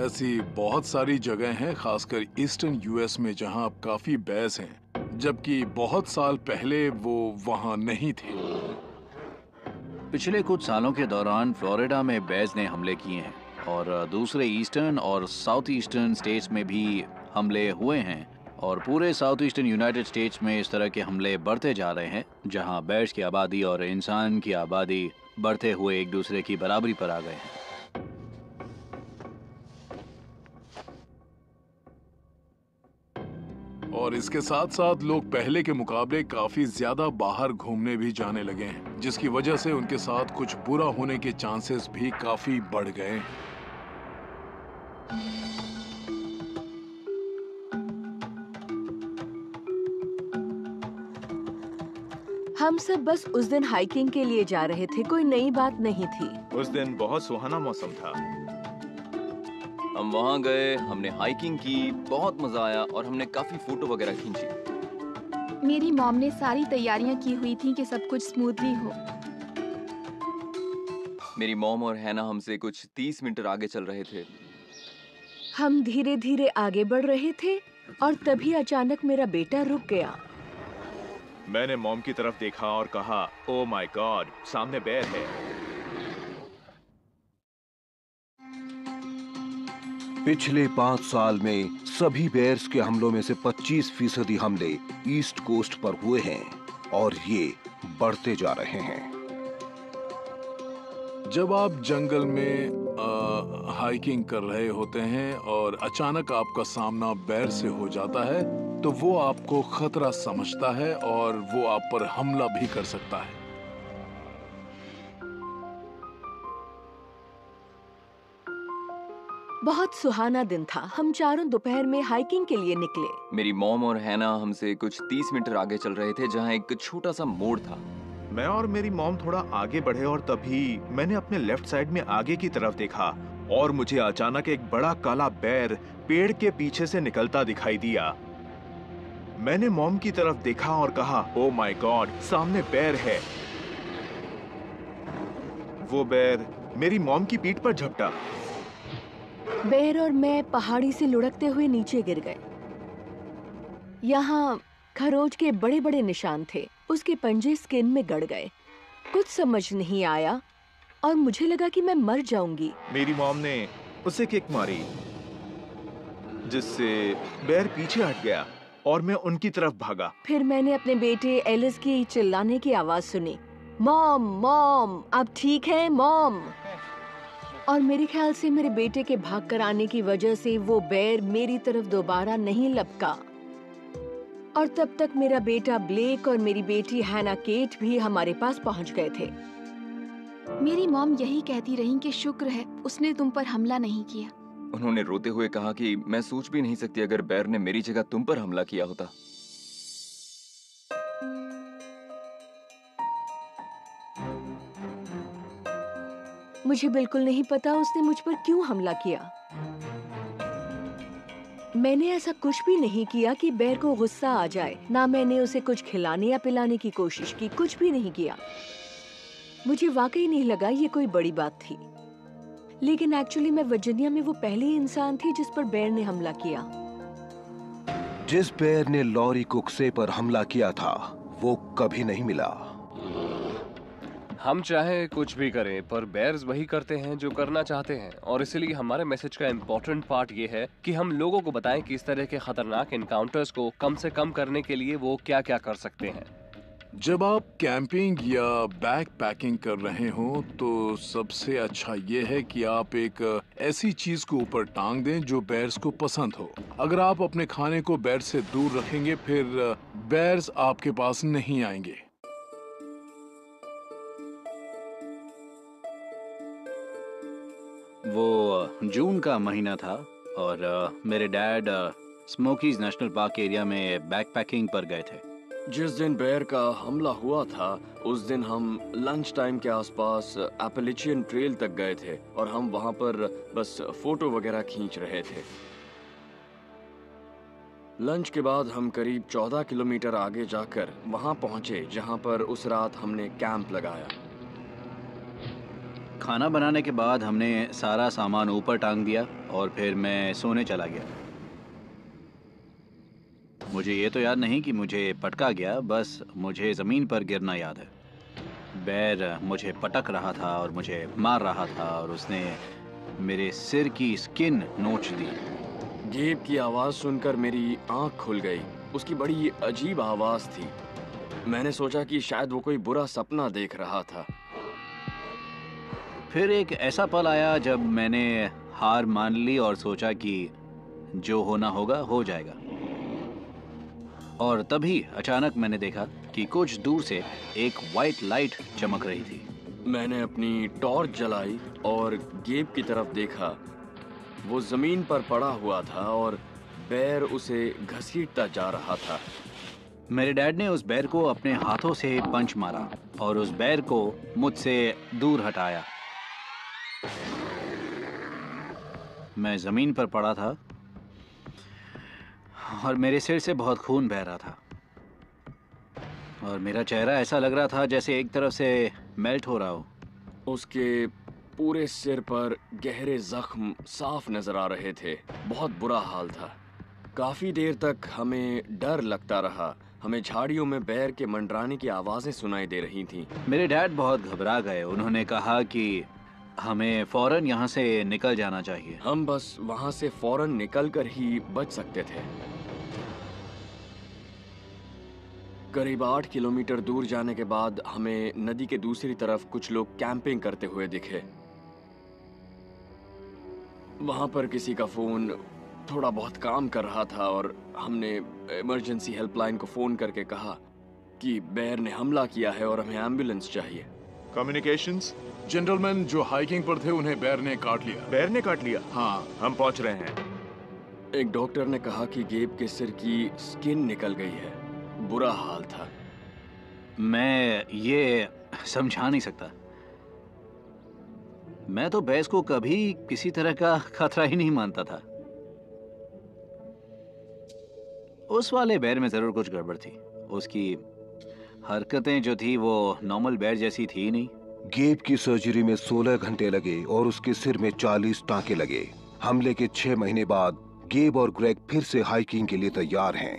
ऐसी बहुत सारी जगह हैं, खासकर ईस्टर्न US में, जहां अब काफी बेयर्स हैं, जबकि बहुत साल पहले वो वहां नहीं थे। पिछले कुछ सालों के दौरान फ्लोरिडा में बेयर्स ने हमले किए हैं और दूसरे ईस्टर्न और साउथ ईस्टर्न स्टेट्स में भी हमले हुए हैं, और पूरे साउथ ईस्टर्न यूनाइटेड स्टेट्स में इस तरह के हमले बढ़ते जा रहे हैं, जहां बेयर्स की आबादी और इंसान की आबादी बढ़ते हुए एक दूसरे की बराबरी पर आ गए हैं। और इसके साथ साथ लोग पहले के मुकाबले काफी ज्यादा बाहर घूमने भी जाने लगे हैं, जिसकी वजह से उनके साथ कुछ बुरा होने के चांसेस भी काफी बढ़ गए हैं। हम सब बस उस दिन हाइकिंग के लिए जा रहे थे, कोई नई बात नहीं थी। उस दिन बहुत सुहाना मौसम था। हम वहाँ गए, हमने हाइकिंग की, बहुत मजा आया और हमने काफी फोटो वगैरह खींची। मेरी मॉम ने सारी तैयारियां की हुई थी कि सब कुछ स्मूथली हो। मेरी मॉम और हैना हमसे कुछ 30 मीटर आगे चल रहे थे। हम धीरे धीरे आगे बढ़ रहे थे और तभी अचानक मेरा बेटा रुक गया। मैंने मॉम की तरफ देखा और कहा, ओह माय गॉड, सामने बेर है। पिछले 5 साल में सभी बेयर्स के हमलों में से 25% हमले ईस्ट कोस्ट पर हुए हैं और ये बढ़ते जा रहे हैं। जब आप जंगल में हाइकिंग कर रहे होते हैं और अचानक आपका सामना बेर से हो जाता है, तो वो आपको खतरा समझता है और वो आप पर हमला भी कर सकता है। बहुत सुहाना दिन था। हम चारों दोपहर में हाइकिंग के लिए निकले। मेरी मॉम और हैना हमसे कुछ 30 मीटर आगे चल रहे थे, जहाँ एक छोटा सा मोड़ था। मैं और मेरी मॉम थोड़ा आगे बढ़े और तभी मैंने अपने लेफ्ट साइड में आगे की तरफ देखा और मुझे अचानक एक बड़ा काला बेर पेड़ के पीछे से निकलता दिखाई दिया। मैंने मॉम की तरफ देखा और कहा, ओह माय गॉड, सामने बेर है। वो बेर मेरी मॉम की पीठ पर झपटा। बेर और मैं पहाड़ी से लुढ़कते हुए नीचे गिर गए। यहाँ खरोच के बड़े बड़े निशान थे। उसके पंजे स्किन में गड़ गए। कुछ समझ नहीं आया और मुझे लगा कि मैं मर जाऊंगी। मेरी मॉम ने उसे किक मारी जिससे बेर पीछे हट गया और मैं उनकी तरफ भागा। फिर मैंने अपने बेटे एलिस की चिल्लाने की आवाज सुनी, मॉम मॉम, आप ठीक हैं मॉम? और मेरे ख्याल से मेरे बेटे के भाग कर आने की वजह से वो बेर मेरी तरफ दोबारा नहीं लपका। और तब तक मेरा बेटा ब्लेक और मेरी बेटी हैना केट भी हमारे पास पहुंच गए थे। मेरी मॉम यही कहती रही कि शुक्र है उसने तुम पर हमला नहीं किया। उन्होंने रोते हुए कहा कि मैं सोच भी नहीं सकती अगर बेर ने मेरी जगह तुम पर हमला किया होता। मुझे बिल्कुल नहीं पता उसने मुझ पर क्यों हमला किया। मैंने ऐसा कुछ भी नहीं किया कि बेर को गुस्सा आ जाए। ना मैंने उसे कुछ खिलाने या पिलाने की कोशिश की, कुछ भी नहीं किया। मुझे वाकई नहीं लगा ये कोई बड़ी बात थी। लेकिन एक्चुअली मैं वर्जीनिया में वो पहली इंसान थी जिस पर बेर ने हमला किया। जिस बेर ने लॉरी कुक्से पर हमला किया था वो कभी नहीं मिला। हम चाहे कुछ भी करें पर बेयर्स वही करते हैं जो करना चाहते हैं, और इसलिए हमारे मैसेज का इम्पोर्टेंट पार्ट ये है कि हम लोगों को बताएं कि इस तरह के खतरनाक एनकाउंटर्स को कम से कम करने के लिए वो क्या क्या कर सकते हैं। जब आप कैंपिंग या बैक पैकिंग कर रहे हो तो सबसे अच्छा ये है कि आप एक ऐसी चीज को ऊपर टांग दें जो बेयर्स को पसंद हो। अगर आप अपने खाने को बेयर से दूर रखेंगे फिर बेयर्स आपके पास नहीं आएंगे। वो जून का महीना था और मेरे डैड स्मोकीज नेशनल पार्क एरिया में बैकपैकिंग पर गए थे। जिस दिन बेयर का हमला हुआ था उस दिन हम लंच टाइम के आसपास एपेलेचियन ट्रेल तक गए थे और हम वहां पर बस फोटो वगैरह खींच रहे थे। लंच के बाद हम करीब 14 किलोमीटर आगे जाकर वहां पहुंचे जहां पर उस रात हमने कैंप लगाया। खाना बनाने के बाद हमने सारा सामान ऊपर टांग दिया और फिर मैं सोने चला गया। मुझे ये तो याद नहीं कि मुझे पटका गया, बस मुझे ज़मीन पर गिरना याद है। बेर मुझे पटक रहा था और मुझे मार रहा था और उसने मेरे सिर की स्किन नोच दी। गेब की आवाज़ सुनकर मेरी आंख खुल गई। उसकी बड़ी अजीब आवाज़ थी। मैंने सोचा कि शायद वो कोई बुरा सपना देख रहा था। फिर एक ऐसा पल आया जब मैंने हार मान ली और सोचा कि जो होना होगा हो जाएगा। और तभी अचानक मैंने देखा कि कुछ दूर से एक वाइट लाइट चमक रही थी। मैंने अपनी टॉर्च जलाई और गेब की तरफ देखा। वो जमीन पर पड़ा हुआ था और बेर उसे घसीटता जा रहा था। मेरे डैड ने उस बेर को अपने हाथों से पंच मारा और उस बेर को मुझसे दूर हटाया। मैं जमीन पर पड़ा था और मेरे सिर से बहुत खून बह रहा था और मेरा चेहरा ऐसा लग रहा था जैसे एक तरफ से मेल्ट हो रहा हो। उसके पूरे सिर पर गहरे जख्म साफ नजर आ रहे थे। बहुत बुरा हाल था। काफी देर तक हमें डर लगता रहा। हमें झाड़ियों में बेर के मंडराने की आवाजें सुनाई दे रही थीं। मेरे डैड बहुत घबरा गए। उन्होंने कहा कि हमें फौरन यहाँ से निकल जाना चाहिए। हम बस वहाँ से फौरन निकलकर ही बच सकते थे। करीब 8 किलोमीटर दूर जाने के बाद हमें नदी के दूसरी तरफ कुछ लोग कैंपिंग करते हुए दिखे। वहाँ पर किसी का फोन थोड़ा बहुत काम कर रहा था और हमने इमरजेंसी हेल्पलाइन को फोन करके कहा कि बेर ने हमला किया है और हमें एम्बुलेंस चाहिए। कम्युनिकेशंस? जेंटलमैन जो हाइकिंग पर थे उन्हें बेर ने काट लिया। बेर ने काट लिया? हाँ, हम पहुंच रहे हैं। एक डॉक्टर ने कहा कि गेब के सिर की स्किन निकल गई है। बुरा हाल था। मैं ये समझा नहीं सकता। मैं तो बेस को कभी किसी तरह का खतरा ही नहीं मानता था। उस वाले बेर में जरूर कुछ गड़बड़ थी। उसकी हरकतें जो थी वो नॉर्मल बेर जैसी थी नहीं। गेब की सर्जरी में 16 घंटे लगे और उसके सिर में 40 टांके लगे। हमले के 6 महीने बाद गेब और ग्रेग फिर से हाइकिंग के लिए तैयार हैं।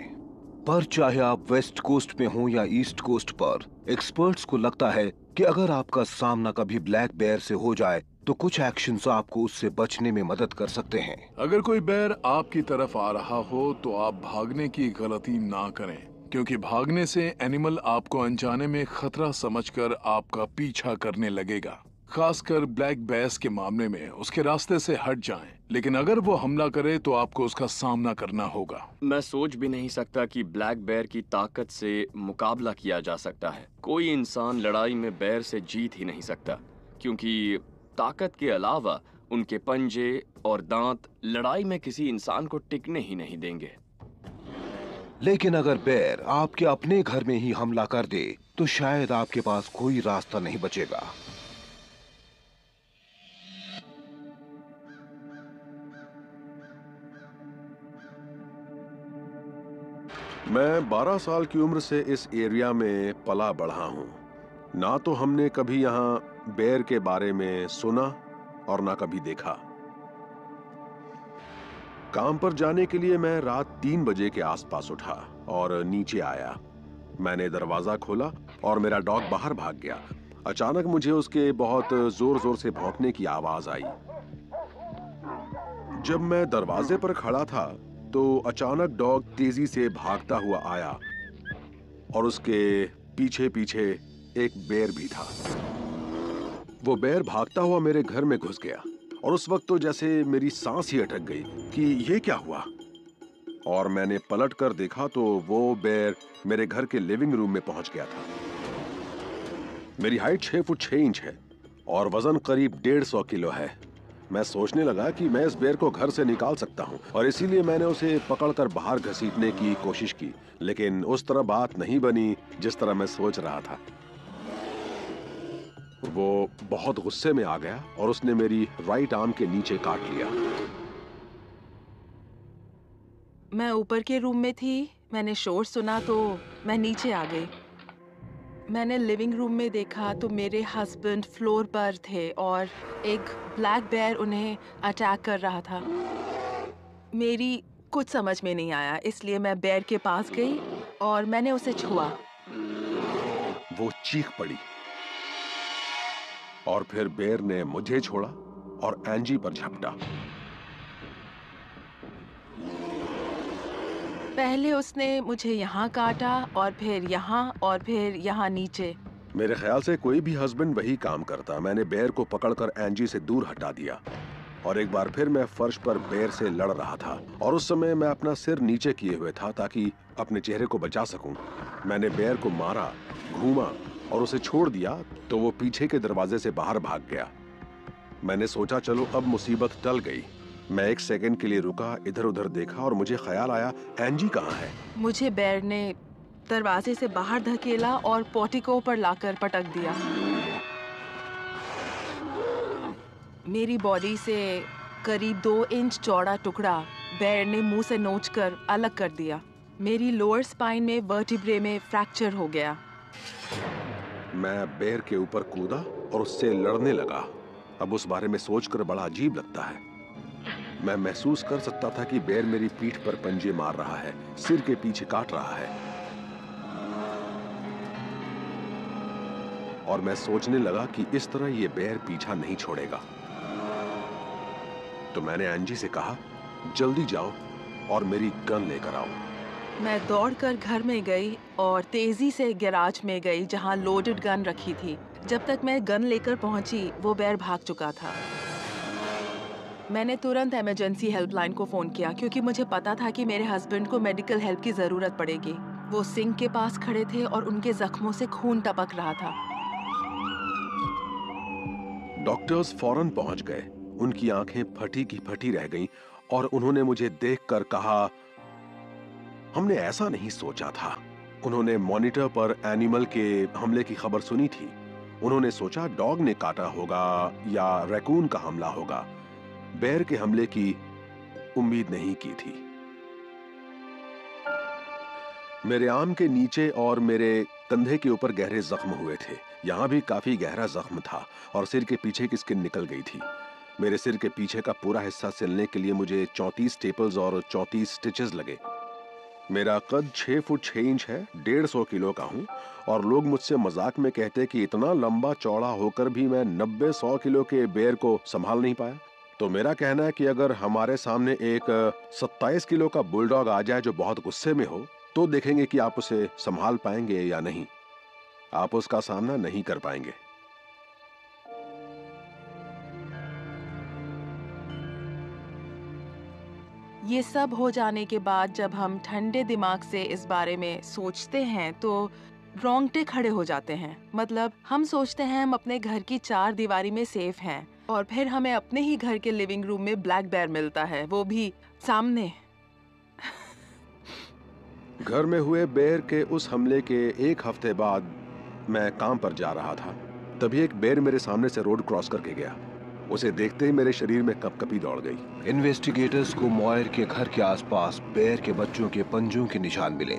पर चाहे आप वेस्ट कोस्ट में हो या ईस्ट कोस्ट पर, एक्सपर्ट्स को लगता है कि अगर आपका सामना कभी ब्लैक बेयर से हो जाए तो कुछ एक्शंस आपको उससे बचने में मदद कर सकते हैं। अगर कोई बेर आपकी तरफ आ रहा हो तो आप भागने की गलती ना करें, क्योंकि भागने से एनिमल आपको अनजाने में खतरा समझकर आपका पीछा करने लगेगा। खासकर ब्लैक बेयर्स के मामले में उसके रास्ते से हट जाएं, लेकिन अगर वो हमला करे तो आपको उसका सामना करना होगा। मैं सोच भी नहीं सकता कि ब्लैक बेयर की ताकत से मुकाबला किया जा सकता है। कोई इंसान लड़ाई में बेयर से जीत ही नहीं सकता, क्योंकि ताकत के अलावा उनके पंजे और दांत लड़ाई में किसी इंसान को टिकने ही नहीं देंगे। लेकिन अगर बेयर आपके अपने घर में ही हमला कर दे तो शायद आपके पास कोई रास्ता नहीं बचेगा। मैं 12 साल की उम्र से इस एरिया में पला बढ़ा हूँ। ना तो हमने कभी यहाँ बेर के बारे में सुना और ना कभी देखा। काम पर जाने के लिए मैं रात 3 बजे के आसपास उठा और नीचे आया। मैंने दरवाजा खोला और मेरा डॉग बाहर भाग गया। अचानक मुझे उसके बहुत जोर जोर से भौंकने की आवाज आई। जब मैं दरवाजे पर खड़ा था तो अचानक डॉग तेजी से भागता हुआ आया और उसके पीछे पीछे एक बेर भी था। वो बेर भागता हुआ मेरे घर में घुस गया और उस वक्त तो जैसे मेरी सांस ही अटक गई कि ये क्या हुआ। और मैंने पलट कर देखा तो वो बेर मेरे घर के लिविंग रूम में पहुंच गया था। मेरी हाइट 6 फुट 6 इंच है और वजन करीब 150 किलो है। मैं सोचने लगा कि मैं इस बेर को घर से निकाल सकता हूं और इसीलिए मैंने उसे पकड़कर बाहर घसीटने की कोशिश की, लेकिन उस तरह बात नहीं बनी जिस तरह मैं सोच रहा था। वो बहुत गुस्से में आ गया और उसने मेरी राइट आर्म के नीचे काट लिया। मैं ऊपर के रूम में थी। मैंने शोर सुना तो मैं नीचे आ गई। मैंने लिविंग रूम में देखा तो मेरे हस्बैंड फ्लोर पर थे और एक ब्लैक बेयर उन्हें अटैक कर रहा था। मेरी कुछ समझ में नहीं आया, इसलिए मैं बेयर के पास गई और मैंने उसे छुआ। वो चीख पड़ी और फिर बेयर ने मुझे छोड़ा और एंजी पर झपटा। पहले उसने मुझे यहाँ काटा और फिर यहाँ नीचे। मेरे ख्याल से कोई भी हस्बैंड वही काम करता। मैंने बेयर को पकड़कर एंजी से दूर हटा दिया और एक बार फिर मैं फर्श पर बेर से लड़ रहा था और उस समय मैं अपना सिर नीचे किए हुए था ताकि अपने चेहरे को बचा सकूं। मैंने बेर को मारा, घूमा और उसे छोड़ दिया तो वो पीछे के दरवाजे से बाहर भाग गया। मैंने सोचा चलो अब मुसीबत टल गई। मैं एक सेकंड के लिए रुका, इधर उधर देखा और मुझे ख्याल आया एंजी कहाँ है। मुझे बेर ने दरवाजे से बाहर धकेला और पोर्टिको पर लाकर पटक दिया। मेरी बॉडी से करीब 2 इंच चौड़ा टुकड़ा बेर ने मुंह से नोचकर अलग कर दिया। मेरी लोअर स्पाइन में वर्टिब्रे में फ्रैक्चर हो गया। मैं बेर के ऊपर कूदा और उससे लड़ने लगा। अब उस बारे में सोचकर बड़ा अजीब लगता है। मैं महसूस कर सकता था कि बेर मेरी पीठ पर पंजे मार रहा है, सिर के पीछे काट रहा है। और मैं सोचने लगा कि इस तरह ये बेर पीछा नहीं छोड़ेगा। तो मैंने एंजी से कहा, जल्दी जाओ और मेरी गन लेकर आओ। मैं दौड़कर घर में गई और तेजी से गैराज में गई जहां लोडेड गन रखी थी। जब तक मैं गन लेकर पहुंची वो बेर भाग चुका था। मैंने तुरंत इमरजेंसी हेल्पलाइन को फोन किया क्योंकि मुझे पता था कि मेरे हस्बैंड को मेडिकल हेल्प की जरूरत पड़ेगी। वो सिंक के पास खड़े थे और उनके जख्मों से खून टपक रहा था। डॉक्टर्स फौरन पहुंच गए। उनकी आंखें फटी की फटी रह गईं और उन्होंने मुझे देखकर कहा, हमने ऐसा नहीं सोचा था। उन्होंने मॉनिटर पर एनिमल के हमले की खबर सुनी थी। उन्होंने सोचा डॉग ने काटा होगा या रैकून का हमला होगा। बेर के हमले की उम्मीद नहीं की थी। मेरे आर्म के नीचे और मेरे कंधे के ऊपर गहरे जख्म हुए थे। यहाँ भी काफी गहरा जख्म था और सिर के पीछे की स्किन निकल गई थी। मेरे सिर के पीछे का पूरा हिस्सा सिलने के लिए मुझे 34 स्टेपल्स और 34 स्टिचेस लगे। मेरा कद 6 फुट 6 इंच है, 150 किलो का हूँ और लोग मुझसे मजाक में कहते कि इतना लंबा चौड़ा होकर भी मैं 90-100 किलो के बेर को संभाल नहीं पाया। तो मेरा कहना है कि अगर हमारे सामने एक 27 किलो का बुलडॉग आ जाए जो बहुत गुस्से में हो, तो देखेंगे कि आप उसे संभाल पाएंगे या नहीं। आप उसका सामना नहीं कर पाएंगे। ये सब हो जाने के बाद जब हम ठंडे दिमाग से इस बारे में सोचते हैं तो रोंगटे खड़े हो जाते हैं। मतलब हम सोचते हैं हम अपने घर की 4 दीवारी में सेफ हैं और फिर हमें अपने ही घर के लिविंग रूम में ब्लैक बेर मिलता है, वो भी सामने। घर में हुए बेर के उस हमले के 1 हफ्ते बाद मैं काम पर जा रहा था। तभी एक बेर मेरे सामने से रोड क्रॉस करके गया। उसे देखते ही मेरे शरीर में कपकपी दौड़ गई। इन्वेस्टिगेटर्स को मॉयर के घर के आसपास बेर के बच्चों के पंजों के निशान मिले।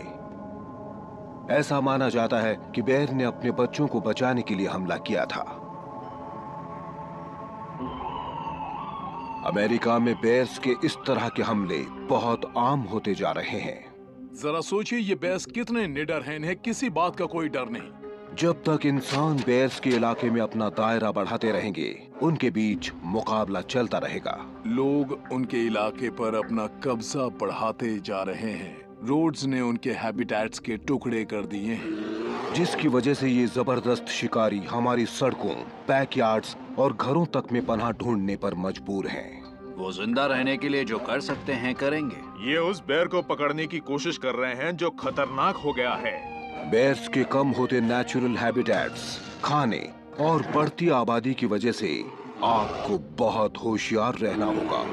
ऐसा माना जाता है कि बेर ने अपने बच्चों को बचाने के लिए हमला किया था। अमेरिका में बेर्स के इस तरह के हमले बहुत आम होते जा रहे हैं। जरा सोचिए ये बेर्स कितने निडर हैं, इन्हें किसी बात का कोई डर नहीं। जब तक इंसान बेर्स के इलाके में अपना दायरा बढ़ाते रहेंगे, उनके बीच मुकाबला चलता रहेगा। लोग उनके इलाके पर अपना कब्जा बढ़ाते जा रहे हैं। रोड्स ने उनके हैबिटेट्स के टुकड़े कर दिए हैं, जिसकी वजह से ये जबरदस्त शिकारी हमारी सड़कों, बैकयार्ड्स और घरों तक में पनाह ढूंढने पर मजबूर हैं। वो जिंदा रहने के लिए जो कर सकते हैं करेंगे। ये उस बेर को पकड़ने की कोशिश कर रहे हैं जो खतरनाक हो गया है। बेर्स के कम होते नेचुरल हैबिटेट्स, खाने और बढ़ती आबादी की वजह से आपको बहुत होशियार रहना होगा।